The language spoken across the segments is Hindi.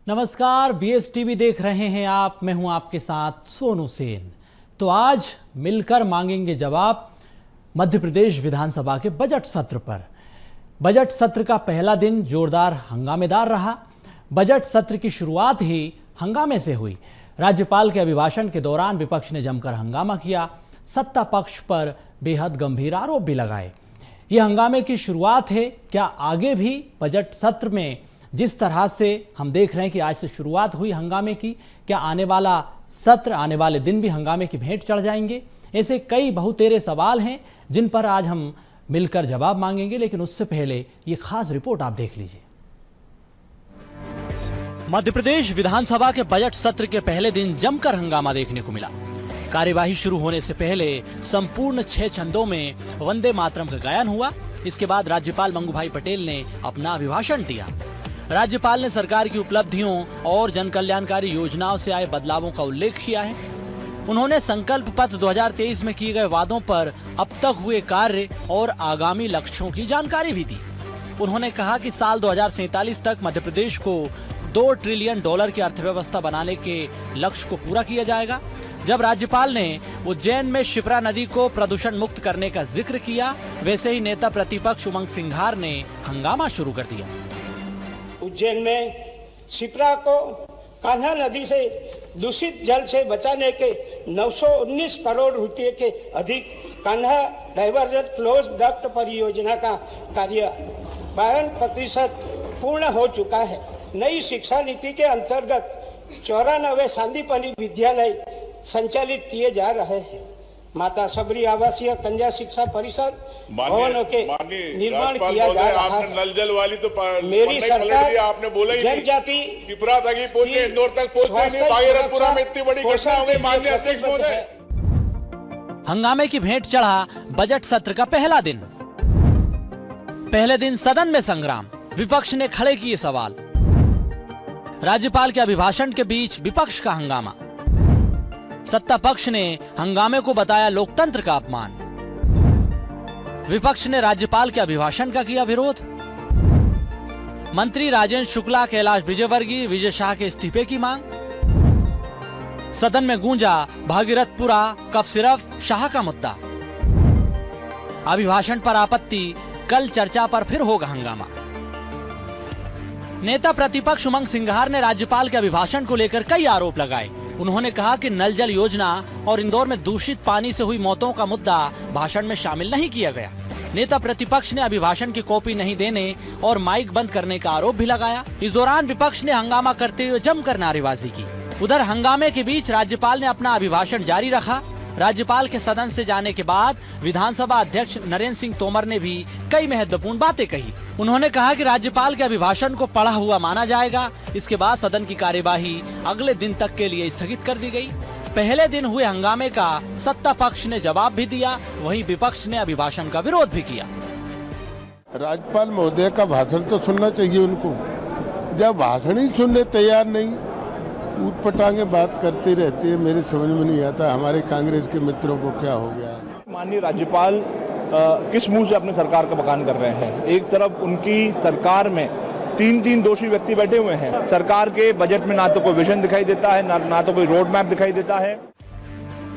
नमस्कार, BSTV देख रहे हैं आप। मैं हूं आपके साथ सोनू सेन। तो आज मिलकर मांगेंगे जवाब मध्य प्रदेश विधानसभा के बजट सत्र पर। बजट सत्र का पहला दिन जोरदार हंगामेदार रहा। बजट सत्र की शुरुआत ही हंगामे से हुई। राज्यपाल के अभिभाषण के दौरान विपक्ष ने जमकर हंगामा किया। सत्ता पक्ष पर बेहद गंभीर आरोप भी लगाए। यह हंगामे की शुरुआत है। क्या आगे भी बजट सत्र में जिस तरह से हम देख रहे हैं कि आज से शुरुआत हुई हंगामे की, क्या आने वाला सत्र, आने वाले दिन भी हंगामे की भेंट चढ़ जाएंगे? ऐसे कई बहुतेरे सवाल हैं जिन पर आज हम मिलकर जवाब मांगेंगे। लेकिन उससे पहले ये खास रिपोर्ट आप देख लीजिए। मध्य प्रदेश विधानसभा के बजट सत्र के पहले दिन जमकर हंगामा देखने को मिला। कार्यवाही शुरू होने से पहले संपूर्ण 6 छंदों में वंदे मातरम का गायन हुआ। इसके बाद राज्यपाल मंगूभाई पटेल ने अपना अभिभाषण दिया। राज्यपाल ने सरकार की उपलब्धियों और जन कल्याणकारी योजनाओं से आए बदलावों का उल्लेख किया है। उन्होंने संकल्प पत्र 2023 में किए गए वादों पर अब तक हुए कार्य और आगामी लक्ष्यों की जानकारी भी दी। उन्होंने कहा कि साल 2047 तक मध्य प्रदेश को $2 ट्रिलियन की अर्थव्यवस्था बनाने के लक्ष्य को पूरा किया जाएगा। जब राज्यपाल ने उज्जैन में शिप्रा नदी को प्रदूषण मुक्त करने का जिक्र किया, वैसे ही नेता प्रतिपक्ष उमंग सिंघार ने हंगामा शुरू कर दिया। उज्जैन में शिप्रा को कान्हा नदी से दूषित जल से बचाने के 919 करोड़ रुपए के अधिक कान्हा डाइवर्जन क्लोज डक्ट परियोजना का कार्य 52% पूर्ण हो चुका है। नई शिक्षा नीति के अंतर्गत 94 सांदीपनि विद्यालय संचालित किए जा रहे हैं। माता सबरी आवासीय कन्या शिक्षा परिसर भवनों के निर्माण किया जा रहा है। नल जल वाली तो मेरी सरकार आपने बोला ही जनजाति शिप्रा तक ही पहुंचे, इंदौर तक पहुंचे नहीं। भागीरथपुरा में इतनी बड़ी घटना हो गई। माननीय अध्यक्ष महोदय, हंगामे की भेंट चढ़ा बजट सत्र का पहला दिन। पहले दिन सदन में संग्राम। विपक्ष ने खड़े किए सवाल। राज्यपाल के अभिभाषण के बीच विपक्ष का हंगामा। सत्ता पक्ष ने हंगामे को बताया लोकतंत्र का अपमान। विपक्ष ने राज्यपाल के अभिभाषण का किया विरोध। मंत्री राजेंद्र शुक्ला, कैलाश विजयवर्गीय, विजय शाह के इस्तीफे की मांग। सदन में गूंजा भागीरथपुरा कफ सिरफ शाह का मुद्दा। अभिभाषण पर आपत्ति, कल चर्चा पर फिर होगा हंगामा। नेता प्रतिपक्ष उमंग सिंघार ने राज्यपाल के अभिभाषण को लेकर कई आरोप लगाए। उन्होंने कहा कि नल जल योजना और इंदौर में दूषित पानी से हुई मौतों का मुद्दा भाषण में शामिल नहीं किया गया। नेता प्रतिपक्ष ने अभिभाषण की कॉपी नहीं देने और माइक बंद करने का आरोप भी लगाया। इस दौरान विपक्ष ने हंगामा करते हुए जमकर नारेबाजी की। उधर हंगामे के बीच राज्यपाल ने अपना अभिभाषण जारी रखा। राज्यपाल के सदन से जाने के बाद विधानसभा अध्यक्ष नरेंद्र सिंह तोमर ने भी कई महत्वपूर्ण बातें कही। उन्होंने कहा कि राज्यपाल के अभिभाषण को पढ़ा हुआ माना जाएगा। इसके बाद सदन की कार्यवाही अगले दिन तक के लिए स्थगित कर दी गई। पहले दिन हुए हंगामे का सत्ता पक्ष ने जवाब भी दिया, वहीं विपक्ष ने अभिभाषण का विरोध भी किया। राज्यपाल महोदय का भाषण तो सुनना चाहिए उनको। जब भाषण ही सुनने तैयार नहीं, ऊटपटांगे बात करते रहते हैं। मेरे समझ में नहीं आता हमारे कांग्रेस के मित्रों को क्या हो गया है। माननीय राज्यपाल किस मुंह से अपने सरकार का बखान कर रहे हैं? एक तरफ उनकी सरकार में 3 दोषी व्यक्ति बैठे हुए हैं। सरकार के बजट में ना तो कोई विजन दिखाई देता है, ना तो कोई रोड मैप दिखाई देता है।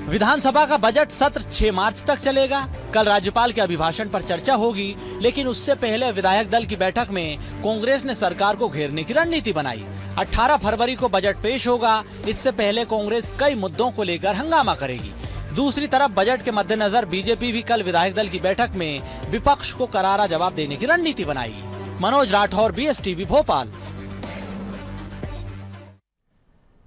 विधानसभा का बजट सत्र 6 मार्च तक चलेगा। कल राज्यपाल के अभिभाषण पर चर्चा होगी, लेकिन उससे पहले विधायक दल की बैठक में कांग्रेस ने सरकार को घेरने की रणनीति बनाई। 18 फरवरी को बजट पेश होगा। इससे पहले कांग्रेस कई मुद्दों को लेकर हंगामा करेगी। दूसरी तरफ बजट के मद्देनजर बीजेपी भी कल विधायक दल की बैठक में विपक्ष को करारा जवाब देने की रणनीति बनाएगी। मनोज राठौर, BSTV भोपाल।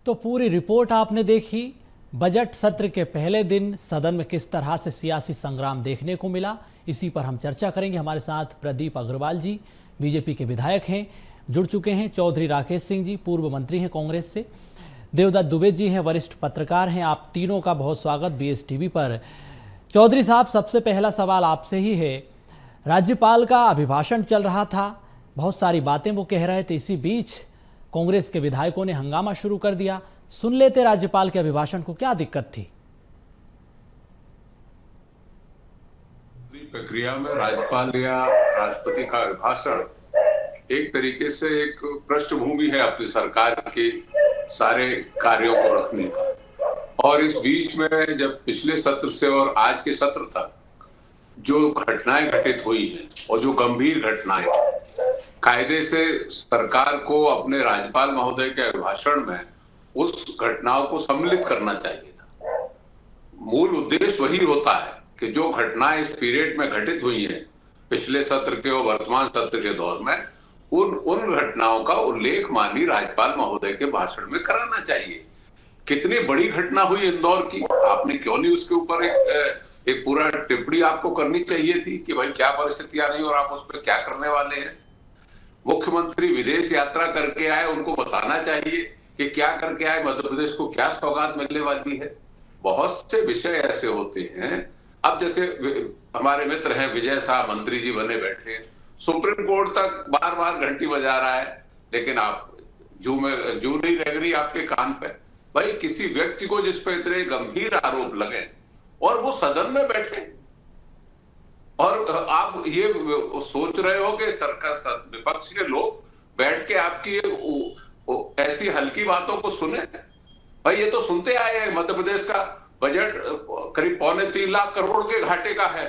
तो पूरी रिपोर्ट आपने देखी। बजट सत्र के पहले दिन सदन में किस तरह से सियासी संग्राम देखने को मिला, इसी पर हम चर्चा करेंगे। हमारे साथ प्रदीप अग्रवाल जी बीजेपी के विधायक हैं, जुड़ चुके हैं। चौधरी राकेश सिंह जी पूर्व मंत्री हैं कांग्रेस से। देवदत्त दुबे जी हैं, वरिष्ठ पत्रकार हैं। आप तीनों का बहुत स्वागत BSTV पर। चौधरी साहब, सबसे पहला सवाल आपसे ही है। राज्यपाल का अभिभाषण चल रहा था, बहुत सारी बातें वो कह रहे थे। इसी बीच कांग्रेस के विधायकों ने हंगामा शुरू कर दिया। सुन लेते राज्यपाल के अभिभाषण को, क्या दिक्कत थी? प्रक्रिया में राज्यपाल या राष्ट्रपति का अभिभाषण एक तरीके से एक पृष्ठभूमि है अपनी सरकार के सारे कार्यों को रखने का। और इस बीच में जब पिछले सत्र से और आज के सत्र तक जो घटनाएं घटित हुई हैं और जो गंभीर घटनाएं, कायदे से सरकार को अपने राज्यपाल महोदय के अभिभाषण में उस घटनाओं को सम्मिलित करना चाहिए था। मूल उद्देश्य वही होता है कि जो घटनाएं इस पीरियड में घटित हुई हैं पिछले सत्र के और वर्तमान सत्र के दौर में, उन घटनाओं का उल्लेख माननीय राज्यपाल महोदय के भाषण में कराना चाहिए। कितनी बड़ी घटना हुई इंदौर की, आपने क्यों नहीं उसके ऊपर एक पूरा टिप्पणी आपको करनी चाहिए थी कि भाई क्या परिस्थितियां नहीं और आप उस पर क्या करने वाले हैं। मुख्यमंत्री विदेश यात्रा करके आए, उनको बताना चाहिए कि क्या करके आए, मध्य प्रदेश को क्या सौगात मिलने वाली है। बहुत से विषय ऐसे होते हैं। अब जैसे हमारे मित्र हैं विजय शाह, मंत्री जी बने बैठे हैं, सुप्रीम कोर्ट तक बार बार घंटी बजा रहा है, लेकिन आप जू नहीं रह गई आपके कान पे। भाई किसी व्यक्ति को जिस पर इतने गंभीर आरोप लगे और वो सदन में बैठे और आप ये सोच रहे हो कि सरकार विपक्ष के लोग बैठ के आपकी ऐसी हल्की बातों को सुने। भाई ये तो सुनते आए हैं, मध्य प्रदेश का बजट करीब 3.25 लाख करोड़ के घाटे का है।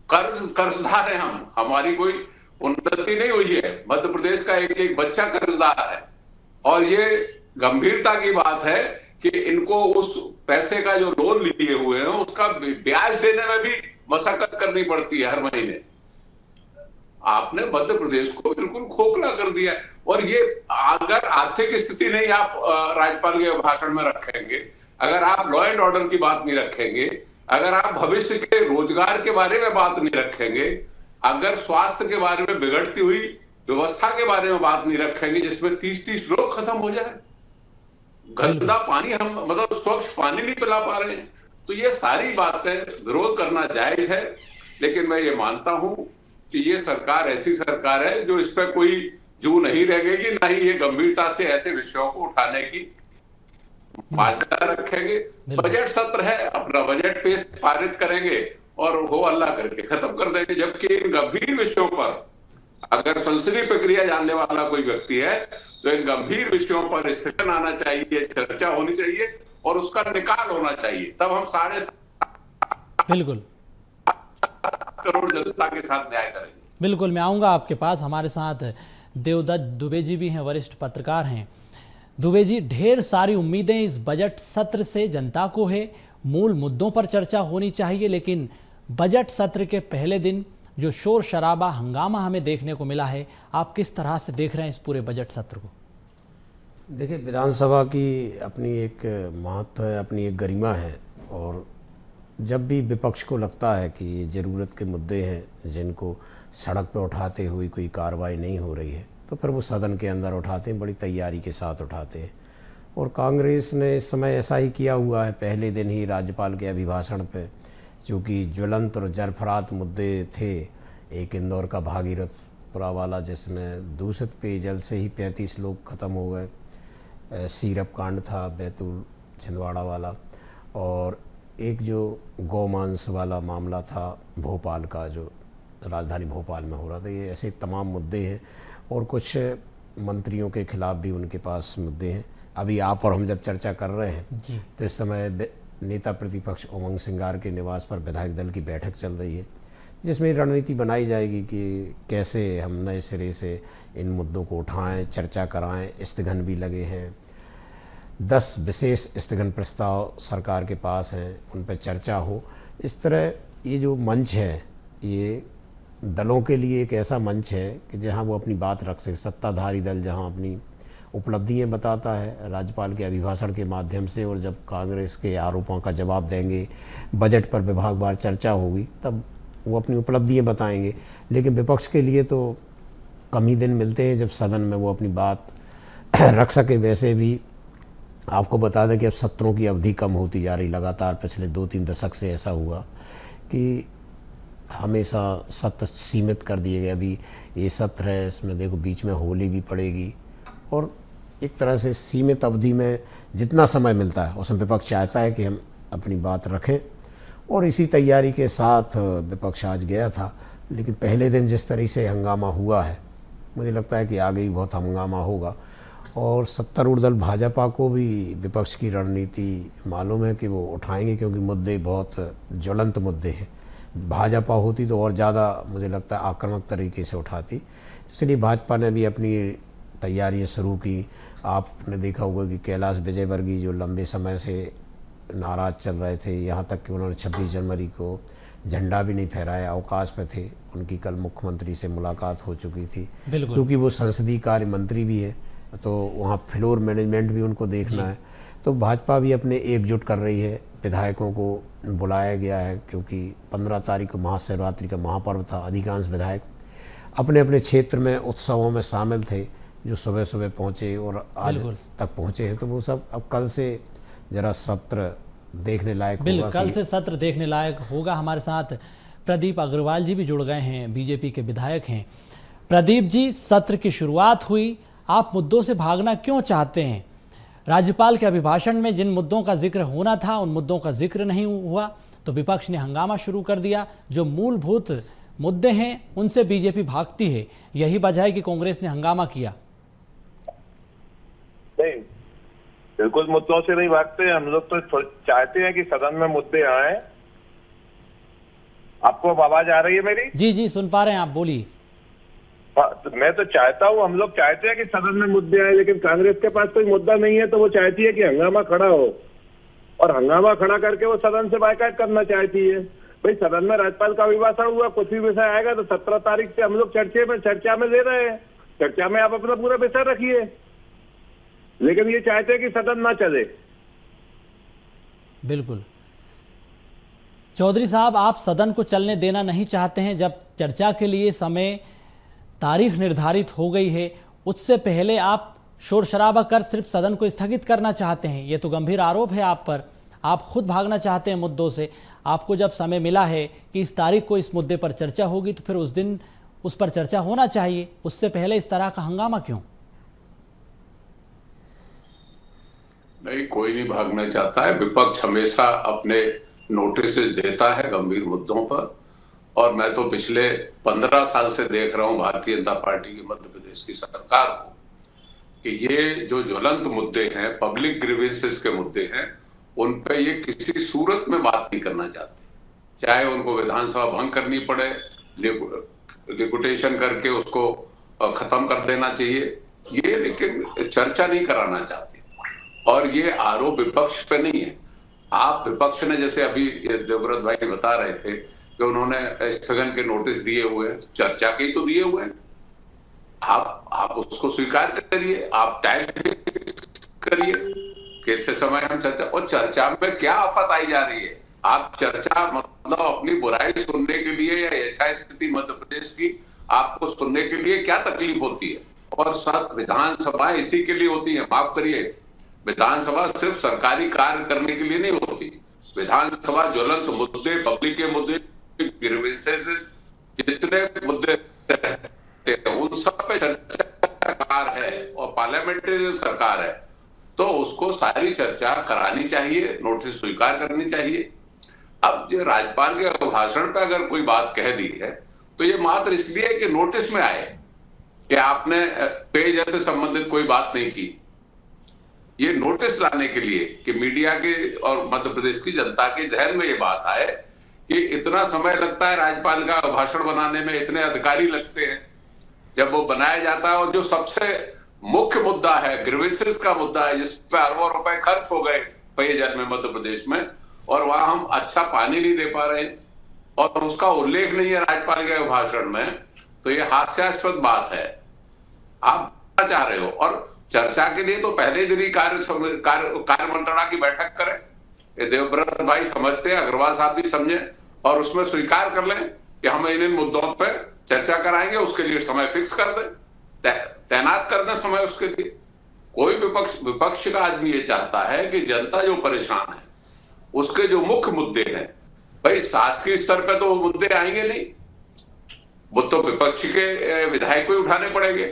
कर्जदार है हम, हमारी कोई उन्नति नहीं हुई है। मध्य प्रदेश का एक एक बच्चा कर्जदार है और ये गंभीरता की बात है कि इनको उस पैसे का जो लोन लिए हुए हैं उसका ब्याज देने में भी मशक्कत करनी पड़ती है हर महीने। आपने मध्य प्रदेश को बिल्कुल खोखला कर दिया। और ये अगर आर्थिक स्थिति नहीं आप राज्यपाल के भाषण में रखेंगे, अगर आप लॉ एंड ऑर्डर की बात नहीं रखेंगे, अगर आप भविष्य के रोजगार के बारे में बात नहीं रखेंगे, अगर स्वास्थ्य के बारे में बिगड़ती हुई व्यवस्था के बारे में बात नहीं रखेंगे जिसमें 30-30 लोग खत्म हो जाए, गंदा पानी हम मतलब स्वच्छ पानी नहीं पिला पा रहे हैं, तो ये सारी बातें विरोध करना जायज है। लेकिन मैं ये मानता हूं कि ये सरकार ऐसी सरकार है जो इस पर कोई जू नहीं रहेगी, ना ही ये गंभीरता से ऐसे विषयों को उठाने की बाध्यता रखेंगे। बजट सत्र है, अपना बजट पेश पारित करेंगे और हो अल्लाह करके खत्म कर देंगे। जबकि इन गंभीर विषयों पर अगर संसदीय प्रक्रिया जानने वाला कोई व्यक्ति है तो इन गंभीर विषयों पर स्थगन आना चाहिए, चर्चा होनी चाहिए और उसका निकाल होना चाहिए। तब हम 7.5 बिल्कुल करोड़ जनता के साथ न्याय करेंगे। बिल्कुल, मैं आऊँगा आपके पास। हमारे साथ देवदत्त दुबे जी भी हैं, वरिष्ठ पत्रकार हैं। दुबे जी, ढेर सारी उम्मीदें इस बजट सत्र से जनता को है, मूल मुद्दों पर चर्चा होनी चाहिए, लेकिन बजट सत्र के पहले दिन जो शोर शराबा हंगामा हमें देखने को मिला है, आप किस तरह से देख रहे हैं इस पूरे बजट सत्र को? देखिए, विधानसभा की अपनी एक महत्व है, अपनी एक गरिमा है और जब भी विपक्ष को लगता है कि ये ज़रूरत के मुद्दे हैं जिनको सड़क पर उठाते हुए कोई कार्रवाई नहीं हो रही है तो फिर वो सदन के अंदर उठाते हैं, बड़ी तैयारी के साथ उठाते हैं। और कांग्रेस ने इस समय ऐसा ही किया हुआ है। पहले दिन ही राज्यपाल के अभिभाषण पे चूँकि ज्वलंत और जरफरात मुद्दे थे, एक इंदौर का भागीरथपुरा वाला जिसमें दूषित पेयजल से ही 35 लोग ख़त्म हो गए, सीरप कांड था बैतूल छिंदवाड़ा वाला, और एक जो गौमांस वाला मामला था भोपाल का जो राजधानी भोपाल में हो रहा था। ये ऐसे तमाम मुद्दे हैं और कुछ मंत्रियों के खिलाफ भी उनके पास मुद्दे हैं। अभी आप और हम जब चर्चा कर रहे हैं तो इस समय नेता प्रतिपक्ष उमंग सिंगार के निवास पर विधायक दल की बैठक चल रही है जिसमें रणनीति बनाई जाएगी कि कैसे हम नए सिरे से इन मुद्दों को उठाएं, चर्चा कराएं। स्थगन भी लगे हैं, 10 विशेष स्थगन प्रस्ताव सरकार के पास हैं, उन पर चर्चा हो। इस तरह ये जो मंच है ये दलों के लिए एक ऐसा मंच है कि जहां वो अपनी बात रख सके। सत्ताधारी दल जहां अपनी उपलब्धियां बताता है राज्यपाल के अभिभाषण के माध्यम से, और जब कांग्रेस के आरोपों का जवाब देंगे, बजट पर विभागवार चर्चा होगी, तब वो अपनी उपलब्धियां बताएंगे। लेकिन विपक्ष के लिए तो कम ही दिन मिलते हैं जब सदन में वो अपनी बात रख सके। वैसे भी आपको बता दें कि अब सत्रों की अवधि कम होती जा रही, लगातार पिछले 2-3 दशक से ऐसा हुआ कि हमेशा सत्र सीमित कर दिए गए। अभी ये सत्र है, इसमें देखो बीच में होली भी पड़ेगी और एक तरह से सीमित अवधि में जितना समय मिलता है उसमें विपक्ष चाहता है कि हम अपनी बात रखें, और इसी तैयारी के साथ विपक्ष आज गया था। लेकिन पहले दिन जिस तरह से हंगामा हुआ है मुझे लगता है कि आगे भी बहुत हंगामा होगा। और सत्तारूढ़ दल भाजपा को भी विपक्ष की रणनीति मालूम है कि वो उठाएंगे, क्योंकि मुद्दे बहुत ज्वलंत मुद्दे हैं। भाजपा होती तो और ज़्यादा मुझे लगता है आक्रामक तरीके से उठाती, इसलिए भाजपा ने भी अपनी तैयारियां शुरू की। आपने देखा होगा कि कैलाश विजयवर्गीय जो लंबे समय से नाराज़ चल रहे थे, यहाँ तक कि उन्होंने 26 जनवरी को झंडा भी नहीं फहराया, अवकाश पे थे। उनकी कल मुख्यमंत्री से मुलाकात हो चुकी थी, क्योंकि वो संसदीय कार्य मंत्री भी है, तो वहाँ फ्लोर मैनेजमेंट भी उनको देखना है। तो भाजपा भी अपने एकजुट कर रही है। विधायकों को बुलाया गया है, क्योंकि 15 तारीख को महाशिवरात्रि का महापर्व था। अधिकांश विधायक अपने अपने क्षेत्र में उत्सवों में शामिल थे, जो सुबह सुबह पहुँचे और आज तक पहुँचे हैं। तो वो सब अब कल से जरा सत्र देखने लायक होगा। कल से सत्र देखने लायक होगा। हमारे साथ प्रदीप अग्रवाल जी भी जुड़ गए हैं, बीजेपी के विधायक हैं। प्रदीप जी, सत्र की शुरुआत हुई, आप मुद्दों से भागना क्यों चाहते हैं? राज्यपाल के अभिभाषण में जिन मुद्दों का जिक्र होना था उन मुद्दों का जिक्र नहीं हुआ, तो विपक्ष ने हंगामा शुरू कर दिया। जो मूलभूत मुद्दे हैं उनसे बीजेपी भागती है, यही वजह है कि कांग्रेस ने हंगामा किया। नहीं, बिल्कुल मुद्दों से नहीं भागते। हम लोग तो चाहते हैं कि सदन में मुद्दे आए। आपको आवाज आ रही है मेरी? जी जी, सुन पा रहे हैं, आप बोलिए। तो मैं तो चाहता हूँ, हम लोग चाहते हैं कि सदन में मुद्दे आए, लेकिन कांग्रेस के पास कोई मुद्दा नहीं है, तो वो चाहती है कि हंगामा खड़ा हो, और हंगामा खड़ा करके वो सदन से बायकॉट करना चाहती है। भाई, सदन में राज्यपाल का अभिभाषण हुआ, कुछ भी विषय आएगा तो 17 तारीख से हम लोग चर्चा में ले रहे हैं। चर्चा में आप अपना पूरा विषय रखिए, लेकिन ये चाहते हैं कि सदन ना चले। बिल्कुल चौधरी साहब, आप सदन को चलने देना नहीं चाहते हैं। जब चर्चा के लिए समय तारीख निर्धारित हो गई है, उससे पहले आप शोर शराबा कर सिर्फ सदन को स्थगित करना चाहते हैं। ये तो गंभीर आरोप है आप पर। आप खुद भागना चाहते हैं मुद्दों से। आपको जब समय मिला है कि इस तारीख को इस मुद्दे पर चर्चा होगी, तो फिर उस दिन उस पर चर्चा होना चाहिए। उससे पहले इस तरह का हंगामा क्यों? नहीं, कोई नहीं भागना चाहता है। विपक्ष हमेशा अपने नोटिस देता है गंभीर मुद्दों पर, और मैं तो पिछले 15 साल से देख रहा हूं भारतीय जनता पार्टी की मध्य प्रदेश की सरकार को कि ये जो ज्वलंत मुद्दे हैं, पब्लिक ग्रीवेंसेस के मुद्दे हैं, उन पे ये किसी सूरत में बात नहीं करना चाहते। चाहे उनको विधानसभा भंग करनी पड़े, लिक्विडेशन करके उसको खत्म कर देना चाहिए, ये लेकिन चर्चा नहीं कराना चाहते। और ये आरोप विपक्ष पे नहीं है। आप विपक्ष ने, जैसे अभी देवव्रत भाई बता रहे थे कि उन्होंने स्थगन के नोटिस दिए हुए हैं, चर्चा के ही तो दिए हुए हैं। आप उसको स्वीकार करिए, आप टाइम करिए, कैसे समय हम चर्चा, और चर्चा में क्या आफत आई जा रही है? आप चर्चा मतलब अपनी बुराई सुनने के लिए या यथास्थिति मध्य प्रदेश की आपको सुनने के लिए क्या तकलीफ होती है? और सब विधानसभा इसी के लिए होती है। माफ करिए, विधानसभा सिर्फ सरकारी कार्य करने के लिए नहीं होती। विधानसभा ज्वलंत मुद्दे, पब्लिक के मुद्दे, ग्रीवेंसेस, जितने मुद्दे उन सब पे चर्चा सरकार है और पार्लियामेंट्री सरकार है, तो उसको सारी चर्चा करानी चाहिए, नोटिस स्वीकार करनी चाहिए। अब जो राज्यपाल के भाषण पे अगर कोई बात कह दी है, तो ये मात्र इसलिए कि नोटिस में आए कि आपने पेयजल से संबंधित कोई बात नहीं की। ये नोटिस लाने के लिए कि मीडिया के और मध्य प्रदेश की जनता के जहन में ये बात आए कि इतना समय लगता है राज्यपाल का भाषण बनाने में, इतने अधिकारी लगते हैं। जब वो बनाया जाता है और जो सबसे मुख्य मुद्दा है, ग्रीवेंसेस का मुद्दा है, जिस पे अरबों रुपए खर्च हो गए पेयजल में मध्य प्रदेश में, और वहां हम अच्छा पानी नहीं दे पा रहे हैं और उसका उल्लेख नहीं है राज्यपाल के भाषण में, तो ये हास्यास्पद बात है। आप क्या चाह रहे हो? और चर्चा के लिए तो पहले दिन ही कार्य मंत्रणा की बैठक करें। ये देवव्रत भाई समझते हैं, अग्रवाल साहब भी समझे, और उसमें स्वीकार कर लें कि हम इन मुद्दों पर चर्चा कराएंगे। उसके लिए समय फिक्स कर दें, तैनात कर दें समय उसके लिए। कोई विपक्ष का आदमी ये चाहता है कि जनता जो परेशान है उसके जो मुख्य मुद्दे हैं, भाई शासकीय स्तर पे तो वो मुद्दे आएंगे नहीं, वो तो विपक्ष के विधायक को ही उठाने पड़ेंगे।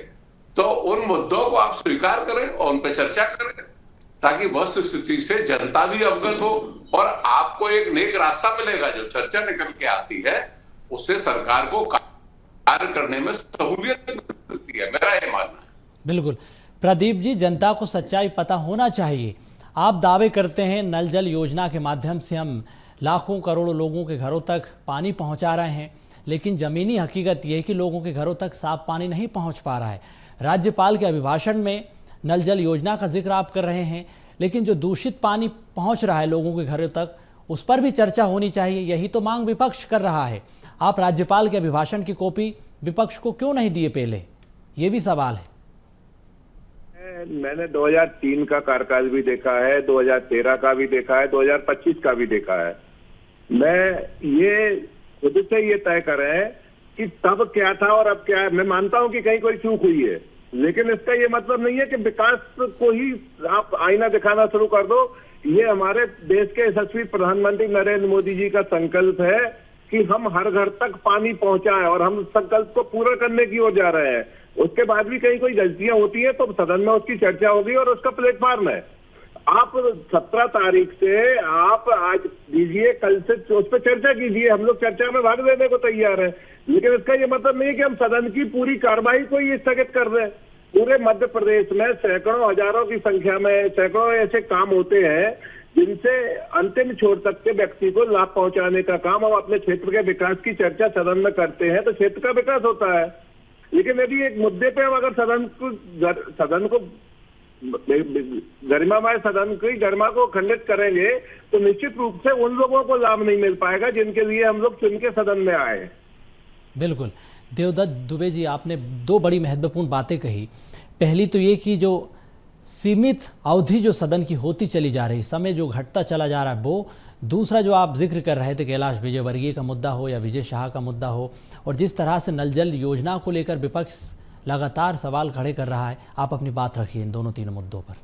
तो उन मुद्दों को आप स्वीकार करें और उन पर चर्चा करें, ताकि वस्तु स्थिति से जनता भी अवगत हो और आपको एक नेक रास्ता मिलेगा। जो चर्चा निकल के आती है उससे सरकार को कार्य करने में सहूलियत मिलती है, मेरा ये मानना है। बिल्कुल प्रदीप जी, जनता को सच्चाई पता होना चाहिए। आप दावे करते हैं नल जल योजना के माध्यम से हम लाखों करोड़ों लोगों के घरों तक पानी पहुंचा रहे हैं, लेकिन जमीनी हकीकत यह है कि लोगों के घरों तक साफ पानी नहीं पहुंच पा रहा है। राज्यपाल के अभिभाषण में नल जल योजना का जिक्र आप कर रहे हैं, लेकिन जो दूषित पानी पहुंच रहा है लोगों के घरों तक, उस पर भी चर्चा होनी चाहिए। यही तो मांग विपक्ष कर रहा है। आप राज्यपाल के अभिभाषण की कॉपी विपक्ष को क्यों नहीं दिए पहले, ये भी सवाल है। मैंने 2003 का कार्यकाल भी देखा है, 2013 का भी देखा है, 2025 का भी देखा है। मैं ये खुद से ये तय कर रहे हैं कि तब क्या था और अब क्या है। मैं मानता हूं कि कहीं कोई चूक हुई है, लेकिन इसका ये मतलब नहीं है कि विकास को ही आप आईना दिखाना शुरू कर दो। ये हमारे देश के यशस्वी प्रधानमंत्री नरेंद्र मोदी जी का संकल्प है कि हम हर घर तक पानी पहुंचाएं, और हम संकल्प को पूरा करने की ओर जा रहे हैं। उसके बाद भी कहीं कोई गलतियां होती है तो सदन में उसकी चर्चा होगी और उसका प्लेटफॉर्म है। आप 17 तारीख से आप आज दीजिए, कल से उस पर चर्चा कीजिए, हम लोग चर्चा में भाग लेने को तैयार हैं। लेकिन इसका ये मतलब नहीं है कि हम सदन की पूरी कार्रवाई को ही स्थगित कर दें। पूरे मध्य प्रदेश में सैकड़ों हजारों की संख्या में सैकड़ों ऐसे काम होते हैं जिनसे अंतिम छोर तक के व्यक्ति को लाभ पहुंचाने का काम हम अपने क्षेत्र के विकास की चर्चा सदन में करते हैं तो क्षेत्र का विकास होता है। लेकिन यदि एक मुद्दे पे हम अगर सदन को गरिमामय सदन की गरिमा को खंडित करेंगे तो निश्चित रूप से उन लोगों को लाभ नहीं मिल पाएगा जिनके लिए हम लोग चुन के सदन में आए। बिल्कुल देवदत्त दुबे जी, आपने दो बड़ी महत्वपूर्ण बातें कही। पहली तो ये कि जो सीमित अवधि जो सदन की होती चली जा रही, समय जो घटता चला जा रहा है वो। दूसरा जो आप जिक्र कर रहे थे कैलाश विजयवर्गीय का मुद्दा हो या विजय शाह का मुद्दा हो, और जिस तरह से नल जल योजना को लेकर विपक्ष लगातार सवाल खड़े कर रहा है, आप अपनी बात रखिए इन दोनों तीनों मुद्दों पर।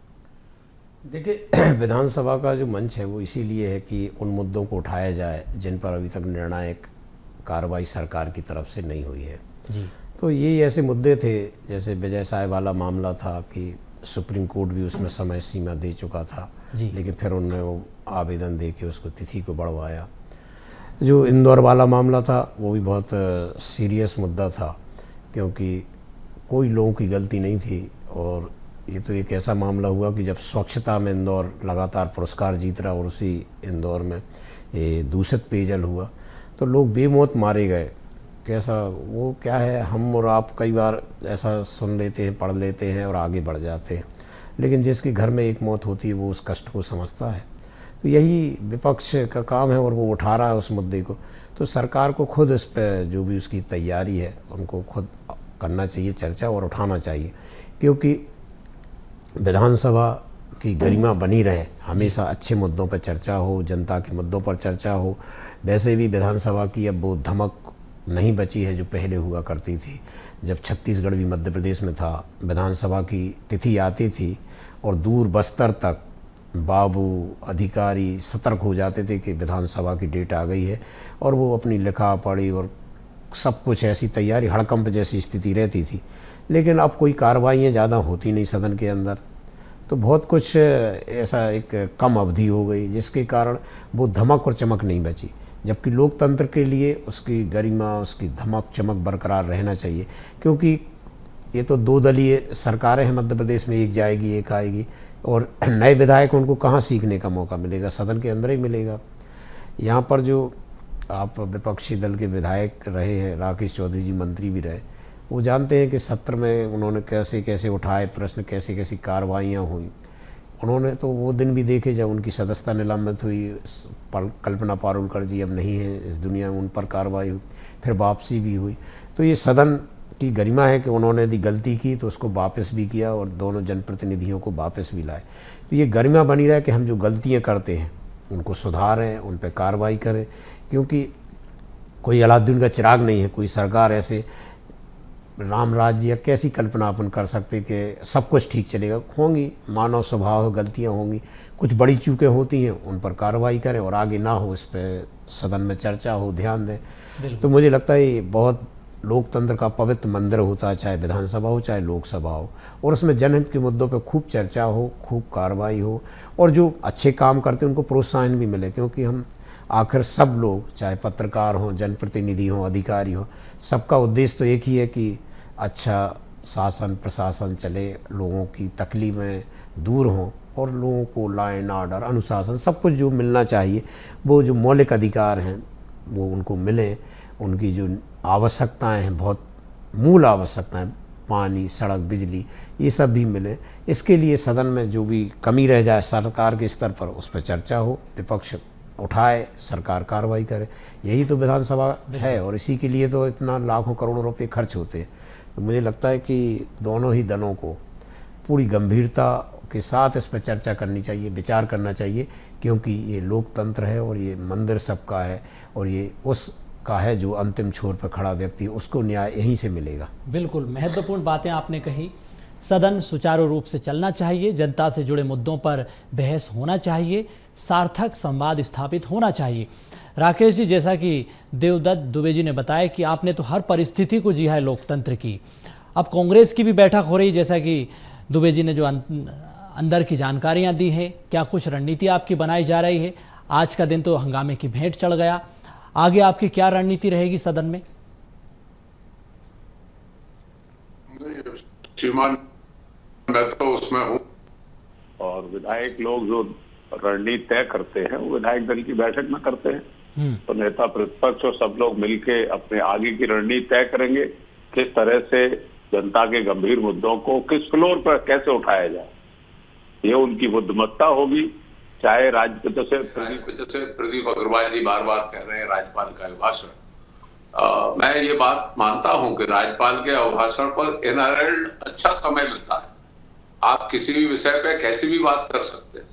देखिए विधानसभा का जो मंच है वो इसीलिए है कि उन मुद्दों को उठाया जाए जिन पर अभी तक निर्णायक कार्रवाई सरकार की तरफ से नहीं हुई है जी। तो ये ऐसे मुद्दे थे, जैसे विजय साय वाला मामला था कि सुप्रीम कोर्ट भी उसमें समय सीमा दे चुका था, लेकिन फिर उन्होंने वो आवेदन दे के उसको तिथि को बढ़वाया। जो इंदौर वाला मामला था वो भी बहुत सीरियस मुद्दा था, क्योंकि कोई लोगों की गलती नहीं थी, और ये तो एक ऐसा मामला हुआ कि जब स्वच्छता में इंदौर लगातार पुरस्कार जीत रहा और उसी इंदौर में ये दूषित पेयजल हुआ तो लोग बेमौत मारे गए। कैसा वो क्या है, हम और आप कई बार ऐसा सुन लेते हैं, पढ़ लेते हैं और आगे बढ़ जाते हैं, लेकिन जिसके घर में एक मौत होती है वो उस कष्ट को समझता है। तो यही विपक्ष का काम है और वो उठा रहा है उस मुद्दे को। तो सरकार को खुद इस पर जो भी उसकी तैयारी है उनको खुद करना चाहिए चर्चा और उठाना चाहिए, क्योंकि विधानसभा की गरिमा बनी रहे, हमेशा अच्छे मुद्दों पर चर्चा हो, जनता के मुद्दों पर चर्चा हो। वैसे भी विधानसभा की अब वो धमक नहीं बची है जो पहले हुआ करती थी। जब छत्तीसगढ़ भी मध्य प्रदेश में था, विधानसभा की तिथि आती थी और दूर बस्तर तक बाबू अधिकारी सतर्क हो जाते थे कि विधानसभा की डेट आ गई है, और वो अपनी लिखा पढ़ी और सब कुछ ऐसी तैयारी, हड़कंप जैसी स्थिति रहती थी। लेकिन अब कोई कार्रवाइयाँ ज़्यादा होती नहीं सदन के अंदर, तो बहुत कुछ ऐसा एक कम अवधि हो गई जिसके कारण वो धमक और चमक नहीं बची। जबकि लोकतंत्र के लिए उसकी गरिमा, उसकी धमक चमक बरकरार रहना चाहिए, क्योंकि ये तो दो दलीय सरकारें हैं मध्य प्रदेश में, एक जाएगी एक आएगी, और नए विधायक उनको कहाँ सीखने का मौका मिलेगा, सदन के अंदर ही मिलेगा। यहाँ पर जो आप विपक्षी दल के विधायक रहे हैं, राकेश चौधरी जी मंत्री भी रहे, वो जानते हैं कि सत्र में उन्होंने कैसे कैसे उठाए प्रश्न, कैसे कैसी कार्रवाइयाँ हुई। उन्होंने तो वो दिन भी देखे जब उनकी सदस्यता निलंबित हुई, कल्पना पारुलकर जी अब नहीं है इस दुनिया में, उन पर कार्रवाई हुई, फिर वापसी भी हुई। तो ये सदन की गरिमा है कि उन्होंने यदि गलती की तो उसको वापस भी किया और दोनों जनप्रतिनिधियों को वापस भी लाए। तो ये गरिमा बनी रहे कि हम जो गलतियाँ करते हैं उनको सुधारें, उन पर कार्रवाई करें, क्योंकि कोई अलाउद्दीन का चिराग नहीं है। कोई सरकार ऐसे राम राज्य या कैसी कल्पना अपन कर सकते कि सब कुछ ठीक चलेगा। होंगी, मानव स्वभाव, गलतियां होंगी, कुछ बड़ी चूकें होती हैं, उन पर कार्रवाई करें और आगे ना हो इस पर सदन में चर्चा हो, ध्यान दें। तो मुझे लगता है ये बहुत लोकतंत्र का पवित्र मंदिर होता है, चाहे विधानसभा हो चाहे लोकसभा हो, और उसमें जनहित के मुद्दों पर खूब चर्चा हो, खूब कार्रवाई हो, और जो अच्छे काम करते हैं उनको प्रोत्साहन भी मिले, क्योंकि हम आखिर सब लोग, चाहे पत्रकार हों, जनप्रतिनिधि हों, अधिकारी हों, सबका उद्देश्य तो एक ही है कि अच्छा शासन प्रशासन चले, लोगों की तकलीफ़ें दूर हों और लोगों को लॉ एंड ऑर्डर, अनुशासन, सब कुछ जो मिलना चाहिए, वो जो मौलिक अधिकार हैं वो उनको मिले। उनकी जो आवश्यकताएं हैं, बहुत मूल आवश्यकताएं, पानी, सड़क, बिजली, ये सब भी मिले। इसके लिए सदन में जो भी कमी रह जाए सरकार के स्तर पर उस पर चर्चा हो, विपक्ष उठाए, सरकार कार्रवाई करे। यही तो विधानसभा है और इसी के लिए तो इतना लाखों करोड़ों रुपए खर्च होते हैं। तो मुझे लगता है कि दोनों ही दलों को पूरी गंभीरता के साथ इस पर चर्चा करनी चाहिए, विचार करना चाहिए, क्योंकि ये लोकतंत्र है और ये मंदिर सबका है और ये उस का है जो अंतिम छोर पर खड़ा व्यक्ति, उसको न्याय यहीं से मिलेगा। बिल्कुल महत्वपूर्ण बातें आपने कही। सदन सुचारू रूप से चलना चाहिए, जनता से जुड़े मुद्दों पर बहस होना चाहिए, सार्थक संवाद स्थापित होना चाहिए। राकेश जी, जैसा कि देवदत्त दुबे जी ने बताया कि आपने तो हर परिस्थिति को जिया है लोकतंत्र की। अब कांग्रेस की भी बैठक हो रही, जैसा कि दुबे जी ने जो अंदर की जानकारियां दी हैं, क्या कुछ रणनीति आपकी बनाई जा रही है? आज का दिन तो हंगामे की भेंट चढ़ गया, आगे आपकी क्या रणनीति रहेगी सदन में? श्रीमान, मैं तो उसमें हूँ। और विधायक लोग जो रणनीति तय करते हैं वो विधायक दल की बैठक में करते हैं। तो नेता प्रतिपक्ष और सब लोग मिलके अपने आगे की रणनीति तय करेंगे, किस तरह से जनता के गंभीर मुद्दों को किस फ्लोर पर कैसे उठाया जाए, ये उनकी बुद्धिमत्ता होगी। चाहे राजपथ से प्रदीप अग्रवाल जी बार बार कह रहे हैं राज्यपाल का अभिभाषण, मैं ये बात मानता हूं कि राज्यपाल के अभिभाषण पर इनहेरेंट अच्छा समय मिलता है। आप किसी भी विषय पे कैसी भी बात कर सकते हैं।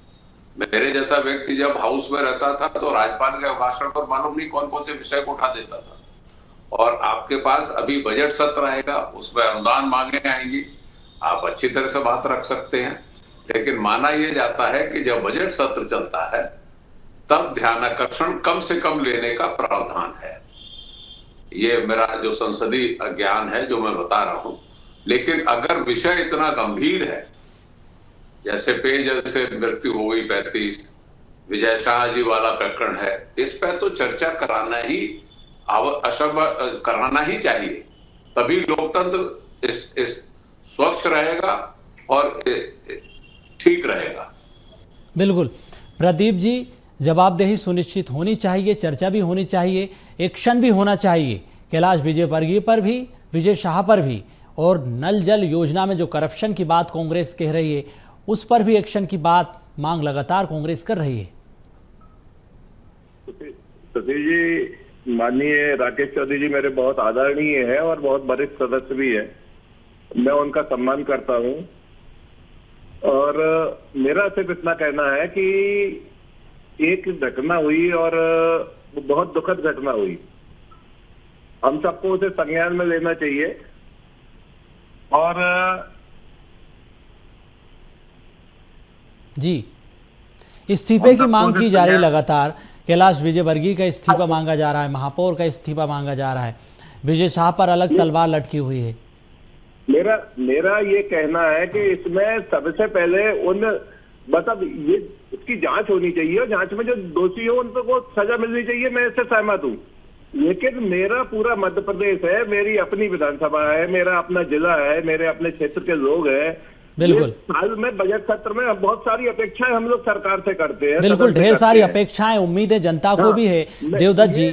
मेरे जैसा व्यक्ति जब हाउस में रहता था तो राज्यपाल के अभिभाषण पर मालूम नहीं कौन कौन से विषय को उठा देता था। और आपके पास अभी बजट सत्र आएगा, उसमें अनुदान मांगे आएंगी, आप अच्छी तरह से बात रख सकते हैं। लेकिन माना यह जाता है कि जब बजट सत्र चलता है तब ध्यानाकर्षण कम से कम लेने का प्रावधान है। ये मेरा जो संसदीय ज्ञान है जो मैं बता रहा हूं। लेकिन अगर विषय इतना गंभीर है, जैसे पेयजल से मृत्यु हो गई 35, विजय शाह जी वाला प्रकरण है, इस पर तो चर्चा कराना ही चाहिए। तभी लोकतंत्र इस स्वच्छ रहेगा और ठीक रहेगा। बिल्कुल प्रदीप जी, जवाबदेही सुनिश्चित होनी चाहिए, चर्चा भी होनी चाहिए, एक्शन भी होना चाहिए। कैलाश विजयवर्गीय पर भी, विजय शाह पर भी, और नल जल योजना में जो करप्शन की बात कांग्रेस कह रही है उस पर भी एक्शन की बात मांग लगातार कांग्रेस कर रही है। सतीश जी, माननीय राकेश चौधरी जी मेरे बहुत आदरणीय है और बहुत वरिष्ठ सदस्य भी है, मैं उनका सम्मान करता हूं। और मेरा सिर्फ इतना कहना है कि एक घटना हुई और बहुत दुखद घटना हुई, हम सबको उसे संज्ञान में लेना चाहिए। और जी, इस्तीफे की मांग की जा रही लगातार। कैलाश विजयवर्गीय का इस्तीफा मांगा जा रहा है, महापौर का इस्तीफा मांगा जा रहा है, विजय शाह पर अलग तलवार लटकी हुई है। मेरा ये कहना है कि इसमें सबसे पहले मतलब ये इसकी जांच होनी चाहिए और जांच में जो दोषी हो उनको सजा मिलनी चाहिए, मैं इससे सहमत हूँ। लेकिन मेरा पूरा मध्य प्रदेश है, मेरी अपनी विधानसभा है, मेरा अपना जिला है, मेरे अपने क्षेत्र के लोग हैं। बिल्कुल, साल में बजट सत्र में बहुत सारी अपेक्षाएं हम लोग सरकार से करते हैं। बिल्कुल, ढेर सारी अपेक्षाएं, उम्मीदें जनता को भी है। देवदत्त जी,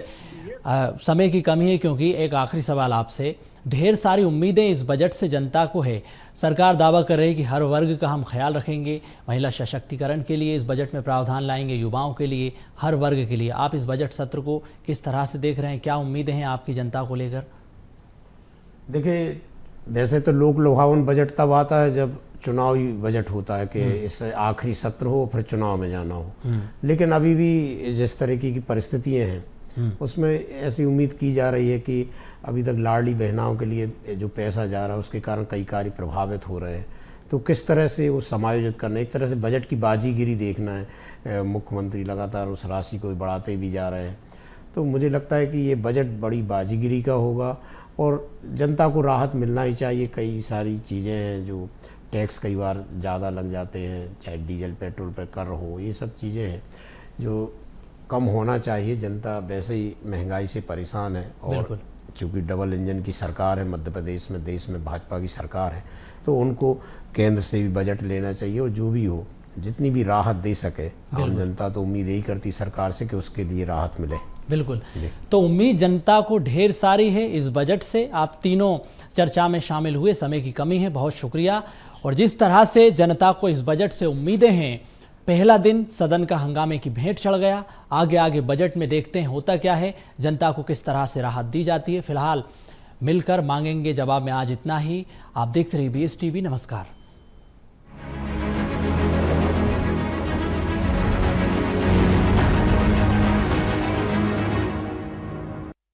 समय की कमी है क्योंकि एक आखिरी सवाल आपसे, ढेर सारी उम्मीदें इस बजट से जनता को है। सरकार दावा कर रही है कि हर वर्ग का हम ख्याल रखेंगे, महिला सशक्तिकरण के लिए इस बजट में प्रावधान लाएंगे, युवाओं के लिए, हर वर्ग के लिए। आप इस बजट सत्र को किस तरह से देख रहे हैं, क्या उम्मीदें हैं आपकी जनता को लेकर? देखिए, वैसे तो लोक लुभावन बजट तब आता है जब चुनावी बजट होता है कि इस आखिरी सत्र हो फिर चुनाव में जाना हो। लेकिन अभी भी जिस तरीके की परिस्थितियां हैं उसमें ऐसी उम्मीद की जा रही है कि अभी तक लाडली बहनाओं के लिए जो पैसा जा रहा है उसके कारण कई कार्य प्रभावित हो रहे हैं। तो किस तरह से वो समायोजित करना, एक तरह से बजट की बाजीगिरी देखना है। मुख्यमंत्री लगातार उस राशि को बढ़ाते भी जा रहे हैं। तो मुझे लगता है कि ये बजट बड़ी बाजीगिरी का होगा और जनता को राहत मिलना ही चाहिए। कई सारी चीज़ें हैं जो टैक्स कई बार ज़्यादा लग जाते हैं, चाहे डीजल पेट्रोल पर कर हो, ये सब चीज़ें हैं जो कम होना चाहिए। जनता वैसे ही महंगाई से परेशान है और चूँकि डबल इंजन की सरकार है मध्य प्रदेश में, देश में भाजपा की सरकार है, तो उनको केंद्र से भी बजट लेना चाहिए और जो भी हो जितनी भी राहत दे सके, आम जनता तो उम्मीद यही करती सरकार से कि उसके लिए राहत मिले। बिल्कुल, तो उम्मीद जनता को ढेर सारी है इस बजट से। आप तीनों चर्चा में शामिल हुए, समय की कमी है, बहुत शुक्रिया। और जिस तरह से जनता को इस बजट से उम्मीदें हैं, पहला दिन सदन का हंगामे की भेंट चढ़ गया। आगे आगे बजट में देखते हैं होता क्या है, जनता को किस तरह से राहत दी जाती है। फिलहाल मिलकर मांगेंगे जवाब में आज इतना ही। आप देखते रहिए BSTV। नमस्कार।